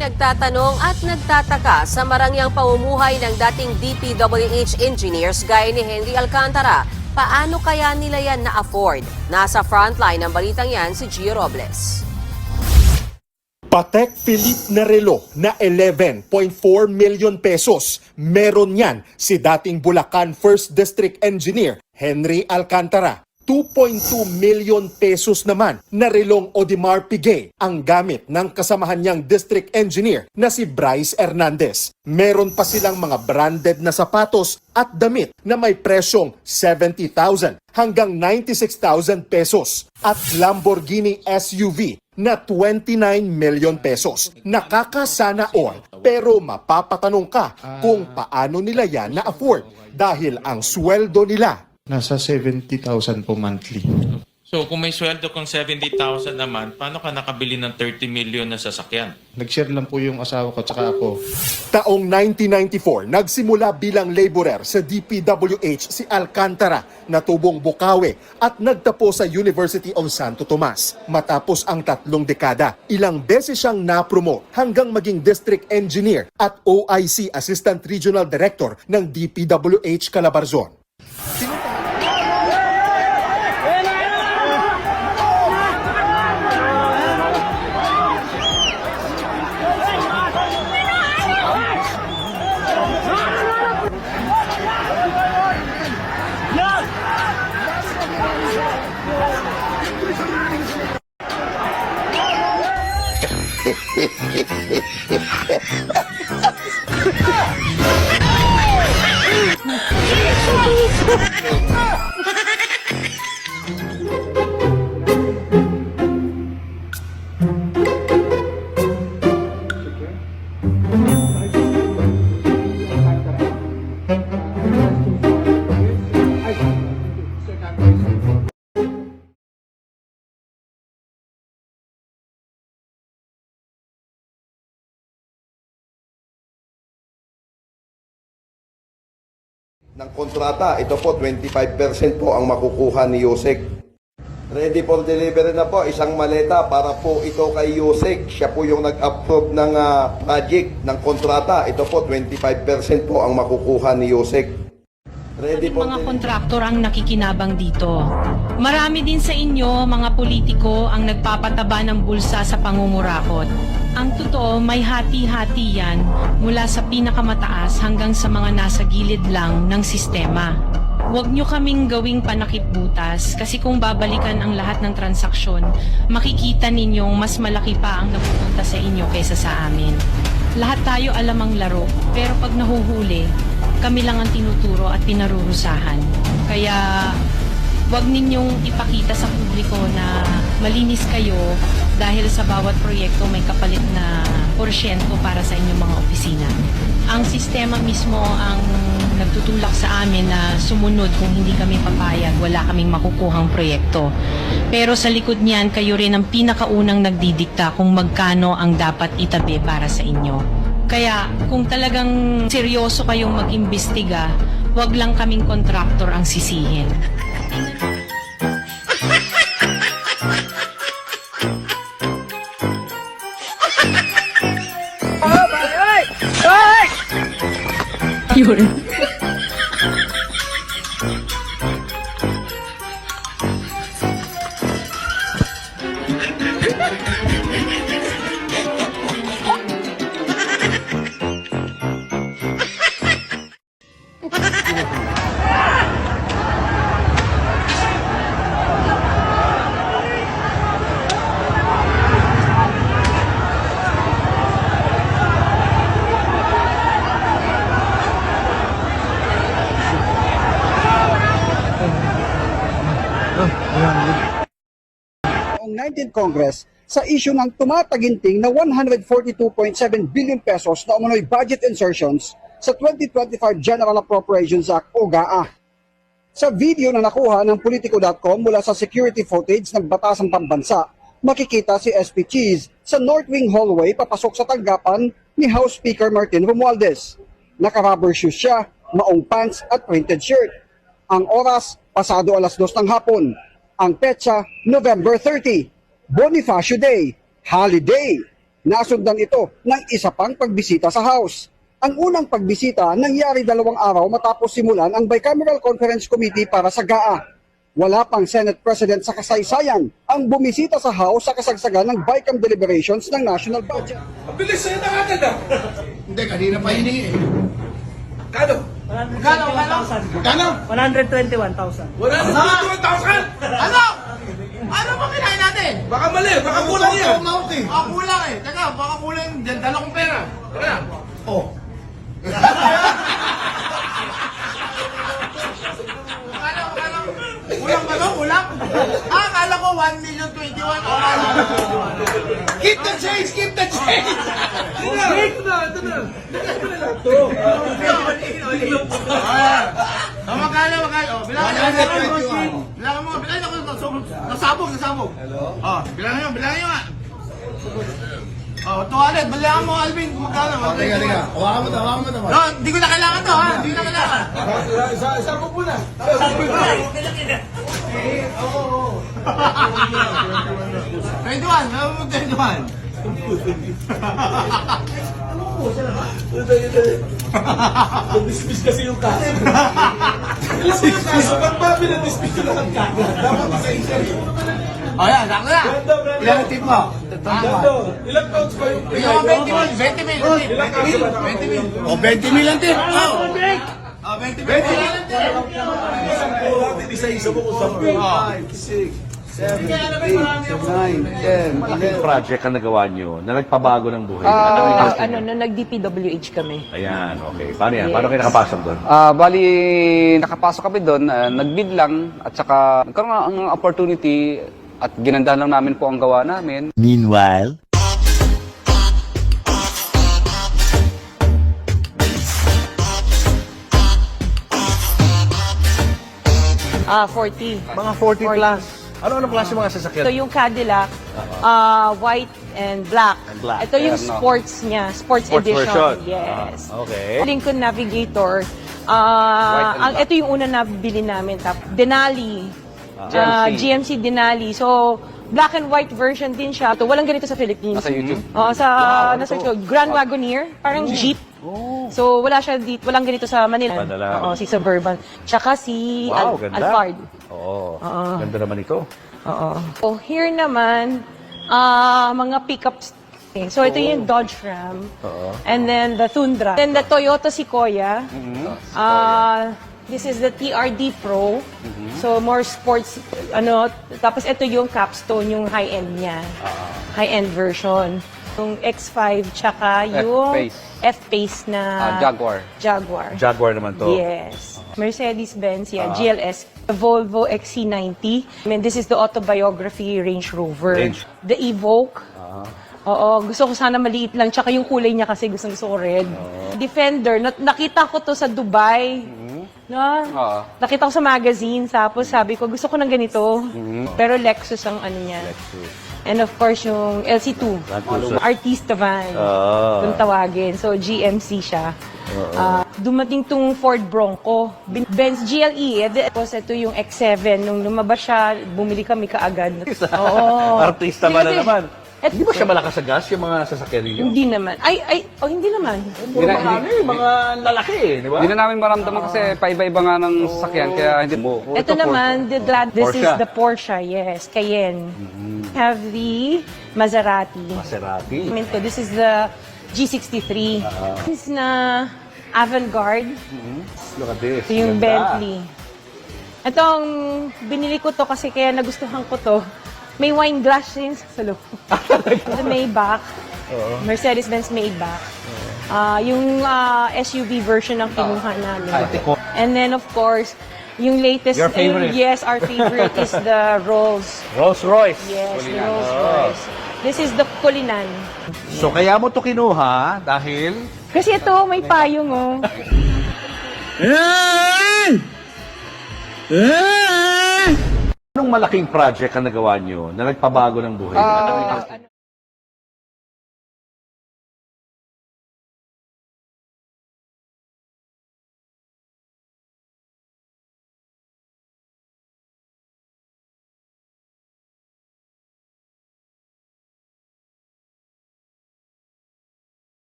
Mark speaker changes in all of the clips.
Speaker 1: nagtatanong at nagtataka sa marangyang pamumuhay ng dating DPWH engineers gaya ni Henry Alcantara. Paano kaya nila yan na-afford? Nasa frontline ng balitang yan si Gio Robles.
Speaker 2: Patek Philippe na relo na 11.4 million pesos. Meron yan si dating Bulacan 1st District Engineer Henry Alcantara. 2.2 million pesos naman na relong Audemars Piguet ang gamit ng kasamahan niyang district engineer na si Bryce Hernandez. Meron pa silang mga branded na sapatos at damit na may presyong 70,000 hanggang 96,000 pesos at Lamborghini SUV na 29 million pesos. Nakakasana all pero mapapatanong ka kung paano nila yan na-afford dahil ang sweldo nila
Speaker 3: nasa 70,000 po monthly.
Speaker 4: So kung may sweldo kang 70,000 naman, paano ka nakabili ng 30 million na sasakyan?
Speaker 3: Nag-share lang po yung asawa ko at saka ako.
Speaker 2: Taong 1994, nagsimula bilang laborer sa DPWH si Alcantara na tubong Bukawi at nagtapos sa University of Santo Tomas. Matapos ang 3 dekada, ilang beses siyang na-promote hanggang maging district engineer at OIC Assistant Regional Director ng DPWH Calabarzon.
Speaker 5: Ng kontrata, ito po 25% po ang makukuha ni Yusek. Ready for delivery na po, isang maleta para po ito kay Yusek. Siya po yung nag-approve ng project ng kontrata. Ito po 25% po ang makukuha ni Yusek. Ready for
Speaker 6: mga kontraktor ang nakikinabang dito. Marami din sa inyo, mga politiko, ang nagpapataba ng bulsa sa pangungurakot. Ang totoo, may hati-hati yan mula sa pinakamataas hanggang sa mga nasa gilid lang ng sistema. Huwag nyo kaming gawing panakip butas kasi kung babalikan ang lahat ng transaksyon, makikita ninyong mas malaki pa ang napupunta sa inyo kaysa sa amin. Lahat tayo alam ang laro, pero pag nahuhuli, kami lang ang tinuturo at pinarurusahan. Kaya huwag ninyong ipakita sa publiko na malinis kayo dahil sa bawat proyekto may kapalit na porsyento para sa inyong mga opisina. Ang sistema mismo ang nagtutulak sa amin na sumunod kung hindi kami papayag, wala kaming makukuhang proyekto. Pero sa likod niyan, kayo rin ang pinakaunang nagdidikta kung magkano ang dapat itabi para sa inyo. Kaya kung talagang seryoso kayong mag-imbestiga, huwag lang kaming kontraktor ang sisihin. Yun.
Speaker 7: Noong 19th Congress sa issue ng tumataginting na 142.7 billion pesos na umunoy budget insertions sa 2025 General Appropriations Act o GAA. Sa video na nakuha ng Politico.com mula sa security footage ng Batasang Pambansa, makikita si SP Cheese sa North Wing Hallway papasok sa tanggapan ni House Speaker Martin Romualdez. Naka-rubber shoes siya, maong pants at printed shirt. Ang oras, pasado 2:00 ng hapon. Ang petsa, November 30, Bonifacio Day, holiday. Nasundan ito ng isa pang pagbisita sa House. Ang unang pagbisita nangyari 2 araw matapos simulan ang Bicameral Conference Committee para sa GAA. Wala pang Senate President sa kasaysayan ang bumisita sa House sa kasagsagan ng BICAM deliberations ng national budget.
Speaker 8: Bilis sa'yo na agad ah! Hindi, kanina pa hiningi eh. Kano? Kano?
Speaker 9: 121,000.
Speaker 8: 121,000! Ano? Ano ba kinain natin? Baka mali, baka kulang yan. Baka kulang eh. Teka, baka kulang yung dala kong pera. Teka. Oh. Kulang ba no? Kulang? Ah, akala ko 1,021,000 o 1,021,000. Keep the change! Keep the change! Ito na! Magkano? Bilangan mo. Bilangan mo. Nasabog. Bilangan nyo nga. Tuwalet. Bilangan mo, Alvin. Magkano? Teka. Hawakan mo to. No, hindi ko na kailangan to, ha? Hindi ko na kailangan. Sabog mo na. Oo. 21. Ano mo 21?
Speaker 9: Dismiss kasi yung kaso.
Speaker 8: Ba't ba pinadismiss ko lang ang kaso? Dapat isa-isa.
Speaker 5: O yan, sakto na. Ilan ang tip mo?
Speaker 8: Ilang counts ba yung
Speaker 5: Bigyan mo 20 mil. 20 mil. O 20 mil ang tip. O 20 mil ang tip.
Speaker 8: isa-isa mo kung saan.
Speaker 10: 'Yung project ang nagawa nyo na nagpabago ng buhay.
Speaker 6: Nag-DPWH kami.
Speaker 10: Ayan, okay. Paano yan? Paano kayo nakapasok doon?
Speaker 11: Bali, nakapasok kami doon, nagbid lang at saka nagkaroon ng opportunity at ginandahan lang namin po ang gawa namin.
Speaker 10: Meanwhile,
Speaker 6: 40.
Speaker 10: mga 40 plus. Ano klase mga sasakyan?
Speaker 6: Ito yung Cadillac, white and black.
Speaker 10: black.
Speaker 6: Ito yung
Speaker 11: Ayan, no?
Speaker 6: sports niya, sports
Speaker 10: Sports
Speaker 6: edition.
Speaker 10: version.
Speaker 6: Yes.
Speaker 10: Okay.
Speaker 6: Lincoln Navigator.
Speaker 11: and
Speaker 6: Ito yung una na bili namin. Denali.
Speaker 11: GMC.
Speaker 6: GMC Denali. So, black and white version din siya. Ito, walang ganito sa Philippines.
Speaker 11: Nasa YouTube.
Speaker 6: Oo, nasa Grand Wagoneer, parang Jeep. So, wala siya dito, walang ganito sa Manila.
Speaker 10: Padala.
Speaker 6: Oo, si Suburban. Tsaka si
Speaker 10: Wow, ganda.
Speaker 6: Alphard.
Speaker 10: Oo. Ganda naman ito.
Speaker 6: Oo. So, here naman, mga pickups. So, ito yung Dodge Ram. And then, the Tundra. Then, the Toyota Sequoia. This is the TRD Pro. So, more sports, tapos ito yung Capstone, yung high-end niya. High-end version. Yung X5, tsaka yung
Speaker 11: F-Pace.
Speaker 6: F-Pace na
Speaker 11: Jaguar.
Speaker 10: Jaguar naman to.
Speaker 6: Yes. Mercedes-Benz, GLS. The Volvo XC90. I mean, this is the autobiography Range Rover. The Evoque. Oo, gusto ko sana maliit lang. Tsaka yung kulay niya kasi gusto ko red. Defender, nakita ko to sa Dubai. No? Nakita ko sa magazine. Tapos sabi ko, gusto ko ng ganito. Pero Lexus ang ano niya. And of course, yung LC2. Artista van. Kung tawagin. So, GMC siya. Dumating tong Ford Bronco. Benz GLE. Tapos ito yung X7. Nung lumabas siya, bumili kami kaagad. Oo.
Speaker 10: Artista ba na naman? Hindi ba siya malakas sa gas, yung mga sasakyan ninyo?
Speaker 6: Hindi naman. Hindi naman.
Speaker 10: Mga lalaki eh, di ba?
Speaker 11: Hindi na namin maramdaman kasi paiba-iba nga ng sasakyan kaya hindi mo.
Speaker 6: Ito naman, this is
Speaker 10: Porsche.
Speaker 6: the Porsche, yes, Cayenne. Have the Maserati.
Speaker 10: Maserati.
Speaker 6: This is the G63. This is na Avantgarde.
Speaker 10: Look at this.
Speaker 6: Ito yung
Speaker 10: Ganda.
Speaker 6: Bentley. Itong binili ko to kasi kaya nagustuhan ko to. May wine glass din sa loob. The Maybach. Mercedes-Benz Maybach. Yung SUV version ng kinuha namin. And then, of course, yung latest...
Speaker 10: Your favorite.
Speaker 6: Yes, our favorite is the Rolls.
Speaker 10: Rolls Royce.
Speaker 6: Yes, the Rolls Royce. This is the Cullinan.
Speaker 10: So kaya mo to kinuha dahil...
Speaker 6: Kasi ito, may payong, oh.
Speaker 10: Anong malaking project ang nagawa nyo na nagpabago ng buhay?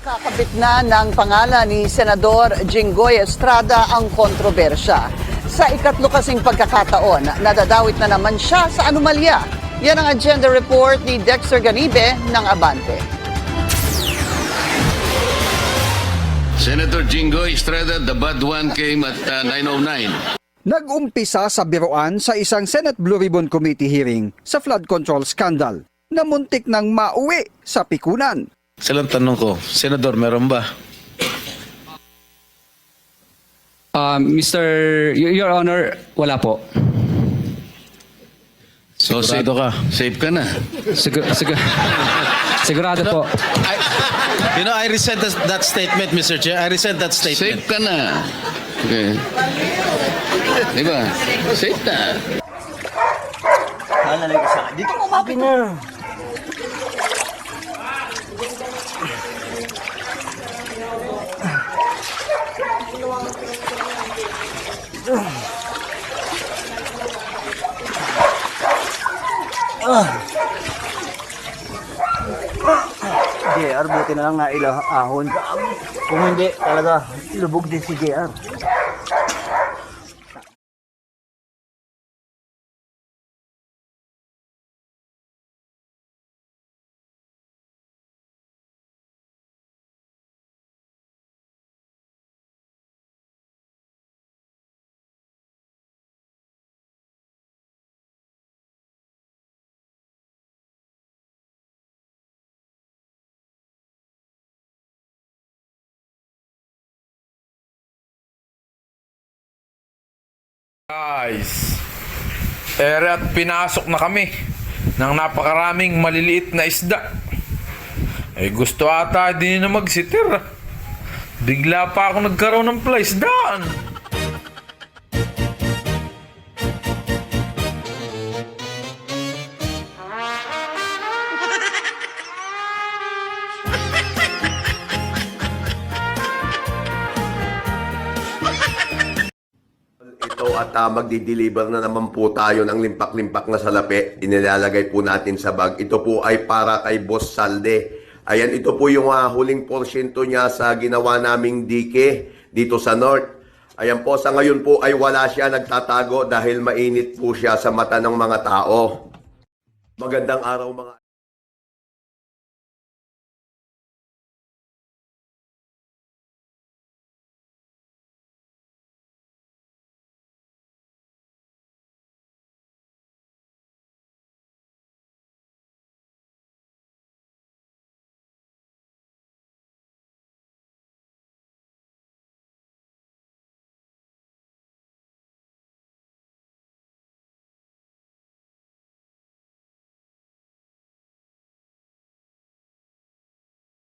Speaker 12: Kakabit na ng pangalan ni Senador Jinggoy Estrada ang kontrobersya. Sa ikatlo kasing pagkakataon, nadadawit na naman siya sa anomalya. Yan ang agenda report ni Dexter Ganibe ng Abante.
Speaker 13: Senator Jinggoy Estrada, the bad one came at 9:09.
Speaker 7: Nag-umpisa sa biroan sa isang Senate Blue Ribbon Committee hearing sa flood control scandal na muntik nang mauwi sa pikunan.
Speaker 13: Salang tanong ko, Senador, meron ba?
Speaker 11: Your Honor, wala po.
Speaker 13: So, safe ka na.
Speaker 11: Sigurado po.
Speaker 13: I resent that statement, Mr. Chair. I resent that statement. Safe ka na. Okay. Di ba? Safe na.
Speaker 9: Dito mo mapin na. JR, buti na lang ahon. Kung hindi, talaga lubog din si JR.
Speaker 8: Guys, at pinasok na kami ng napakaraming maliliit na isda. Gusto ata din na magsitir. Bigla pa ako nagkaroon ng plaisdaan.
Speaker 5: At magdi-deliver na naman po tayo ng limpak-limpak na salapi. Inilalagay po natin sa bag. Ito po ay para kay Boss Salde. Ayan, ito po yung huling porsyento niya sa ginawa naming dike dito sa North. Ayan po, sa ngayon po ay wala siya nagtatago dahil mainit po siya sa mata ng mga tao. Magandang araw mga...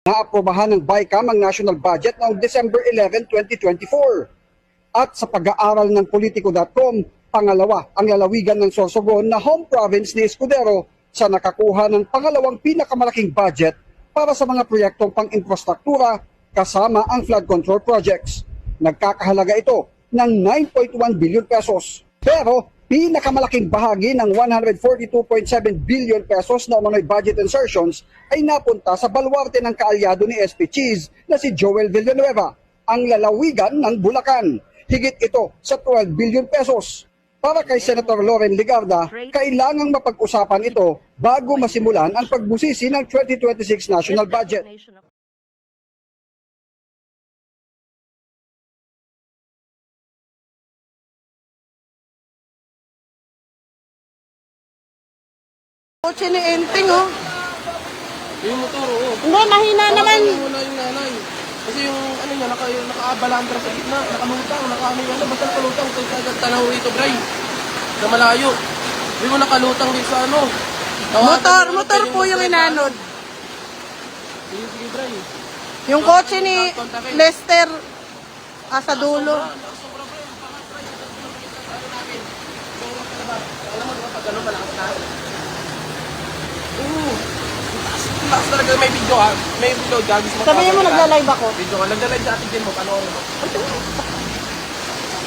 Speaker 7: Naaprobahan ng BICAM ang national budget noong December 11, 2024. At sa pag-aaral ng Politico.com, pangalawa ang lalawigan ng Sorsogon na home province ni Escudero sa nakakuha ng pangalawang pinakamalaking budget para sa mga proyektong pang-infrastruktura kasama ang flood control projects. Nagkakahalaga ito ng 9.1 billion pesos. Pero pinakamalaking bahagi ng 142.7 billion pesos na umano'y budget insertions ay napunta sa baluarte ng kaalyado ni SP Cheese na si Joel Villanueva, ang lalawigan ng Bulacan. Higit ito sa 12 billion pesos. Para kay Senator Loren Ligarda, kailangang mapag-usapan ito bago masimulan ang pagbusisi ng 2026 national budget.
Speaker 12: Kotse ni Enteng, oh.
Speaker 8: Yung motor, oo.
Speaker 12: Hindi, mahina naman.
Speaker 8: Muna yung nanay. Kasi yung ano niya, naka-abalandra sa gitna, nakalutang, basta nakalutang, kagad tanaw rito, Bray. Na malayo. Hindi mo nakalutang din sa ano.
Speaker 12: Motor po yung inanod.
Speaker 8: Sige, Bray.
Speaker 12: Yung kotse ni Lester, sa dulo.
Speaker 8: Alam mo, pag gano'n malakas na. Taas talaga, may video ha. May video, gagis mo.
Speaker 12: Sabihin mo, nagla-live ako.
Speaker 8: Video ka, nagla-live sa atin din mo, panoorin mo.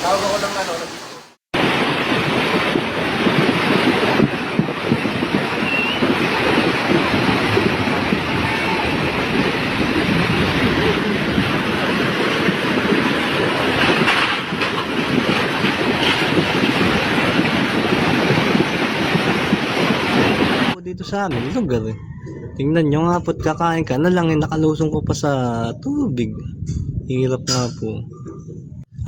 Speaker 8: Tawag ako ng ano,
Speaker 9: dito sa amin, lugar eh. Tingnan nyo nga po't kakain ka na lang eh, nakalusong ko pa sa tubig. Hirap nga po.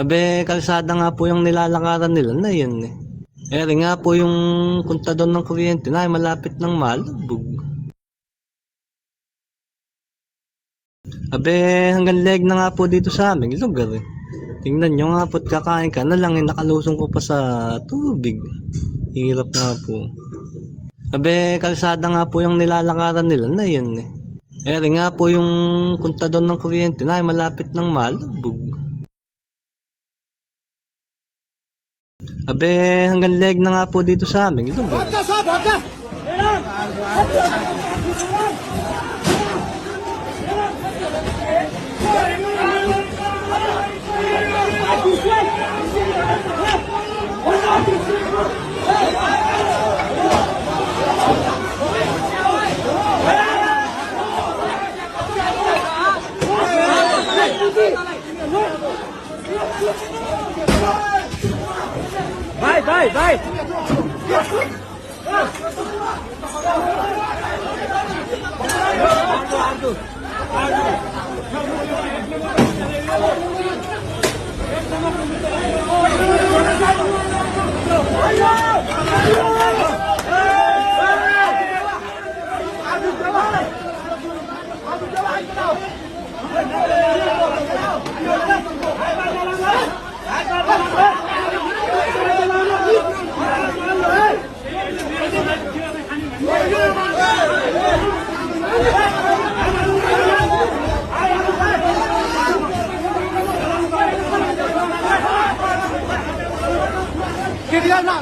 Speaker 9: Abe, kalsada nga po yung nilalakaran nila na yun eh. Eri nga po yung kontador ng kuryente na ay malapit ng malubog. Abe, hanggang leg na nga po dito sa aming lugar eh. Tingnan nyo nga po't kakain ka na lang eh, nakalusong ko pa sa tubig. Hirap nga po. Abe, kalsada nga po yung nilalakaran nila na yun eh. Eri nga po yung kontador ng kuryente na ay malapit ng malubog. Abe, hanggang leg na nga po dito sa aming lugar. Bye!
Speaker 7: Kaya na,